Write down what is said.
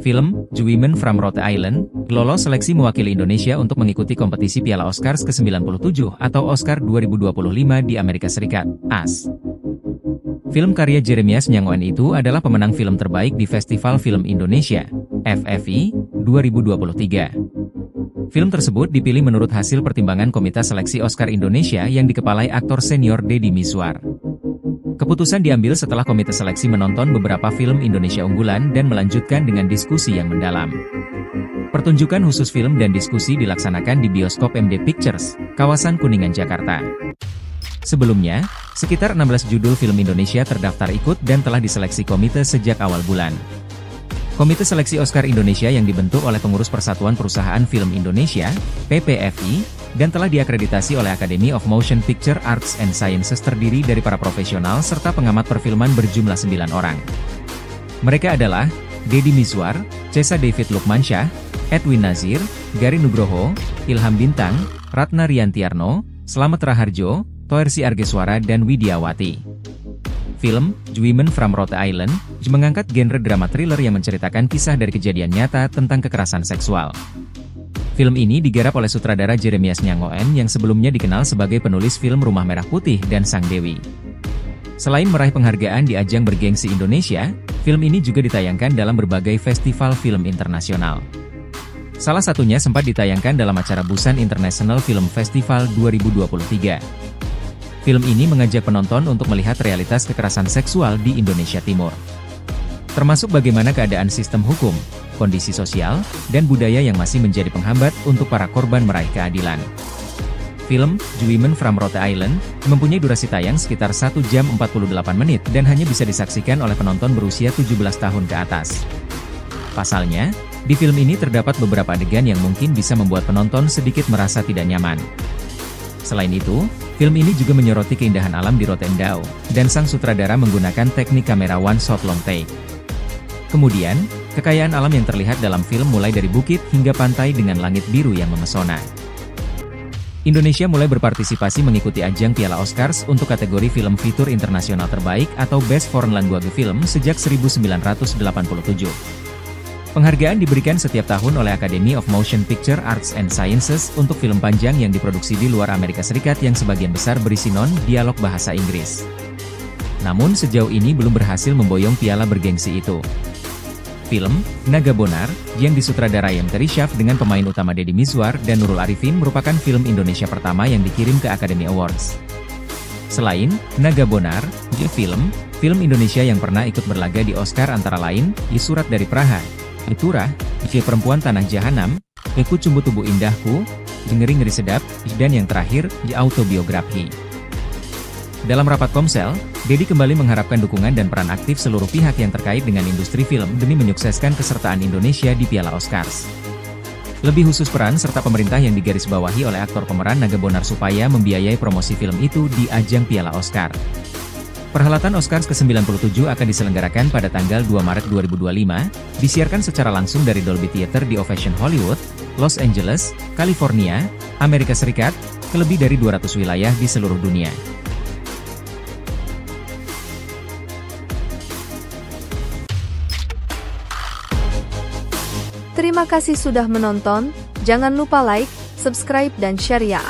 Film, Women from Rhode Island, lolos seleksi mewakili Indonesia untuk mengikuti kompetisi Piala Oscars ke-97 atau Oscar 2025 di Amerika Serikat, AS. Film karya Jeremias Nyangoen itu adalah pemenang film terbaik di Festival Film Indonesia, FFI, 2023. Film tersebut dipilih menurut hasil pertimbangan Komite Seleksi Oscar Indonesia yang dikepalai aktor senior Deddy Mizwar. Keputusan diambil setelah komite seleksi menonton beberapa film Indonesia unggulan dan melanjutkan dengan diskusi yang mendalam. Pertunjukan khusus film dan diskusi dilaksanakan di bioskop MD Pictures, kawasan Kuningan, Jakarta. Sebelumnya, sekitar 16 judul film Indonesia terdaftar ikut dan telah diseleksi komite sejak awal bulan. Komite Seleksi Oscar Indonesia yang dibentuk oleh pengurus Persatuan Perusahaan Film Indonesia, PPFI, dan telah diakreditasi oleh Academy of Motion Picture Arts and Sciences terdiri dari para profesional serta pengamat perfilman berjumlah 9 orang. Mereka adalah Deddy Mizwar, Cesa David Lukmansyah, Edwin Nazir, Gary Nugroho, Ilham Bintang, Ratna Riantiarno, Slamet Raharjo, Toersi Argeswara dan Widiawati. Film, Women from Rhode Island, mengangkat genre drama thriller yang menceritakan kisah dari kejadian nyata tentang kekerasan seksual. Film ini digarap oleh sutradara Jeremias Nyangoen yang sebelumnya dikenal sebagai penulis film Rumah Merah Putih dan Sang Dewi. Selain meraih penghargaan di ajang bergengsi Indonesia, film ini juga ditayangkan dalam berbagai festival film internasional. Salah satunya sempat ditayangkan dalam acara Busan International Film Festival 2023. Film ini mengajak penonton untuk melihat realitas kekerasan seksual di Indonesia Timur. Termasuk bagaimana keadaan sistem hukum, kondisi sosial, dan budaya yang masih menjadi penghambat untuk para korban meraih keadilan. Film, Women from Rhode Island, mempunyai durasi tayang sekitar 1 jam 48 menit dan hanya bisa disaksikan oleh penonton berusia 17 tahun ke atas. Pasalnya, di film ini terdapat beberapa adegan yang mungkin bisa membuat penonton sedikit merasa tidak nyaman. Selain itu, film ini juga menyoroti keindahan alam di Rotendao, dan sang sutradara menggunakan teknik kamera one shot long take. Kemudian, kekayaan alam yang terlihat dalam film mulai dari bukit hingga pantai dengan langit biru yang memesona. Indonesia mulai berpartisipasi mengikuti ajang Piala Oscars untuk kategori film fitur internasional terbaik atau Best Foreign Language Film sejak 1987. Penghargaan diberikan setiap tahun oleh Academy of Motion Picture Arts and Sciences untuk film panjang yang diproduksi di luar Amerika Serikat yang sebagian besar berisi non-dialog bahasa Inggris. Namun sejauh ini belum berhasil memboyong piala bergengsi itu. Film, Naga Bonar, yang disutradarai Terry Schaff dengan pemain utama Deddy Mizwar dan Nurul Arifin merupakan film Indonesia pertama yang dikirim ke Academy Awards. Selain Naga Bonar, film Indonesia yang pernah ikut berlaga di Oscar antara lain, Surat dari Praha, Turah, Perempuan Tanah Jahanam, Kucumbu Tubuh Indahku, Ngeri Ngeri Sedap, dan yang terakhir, Autobiografi. Dalam rapat Komsel, Deddy kembali mengharapkan dukungan dan peran aktif seluruh pihak yang terkait dengan industri film demi menyukseskan kesertaan Indonesia di Piala Oscars. Lebih khusus peran serta pemerintah yang digarisbawahi oleh aktor pemeran Naga Bonar supaya membiayai promosi film itu di ajang Piala Oscar. Perhelatan Oscars ke-97 akan diselenggarakan pada tanggal 2 Maret 2025, disiarkan secara langsung dari Dolby Theater di Ovation Hollywood, Los Angeles, California, Amerika Serikat, ke lebih dari 200 wilayah di seluruh dunia. Terima kasih sudah menonton, jangan lupa like, subscribe dan share ya.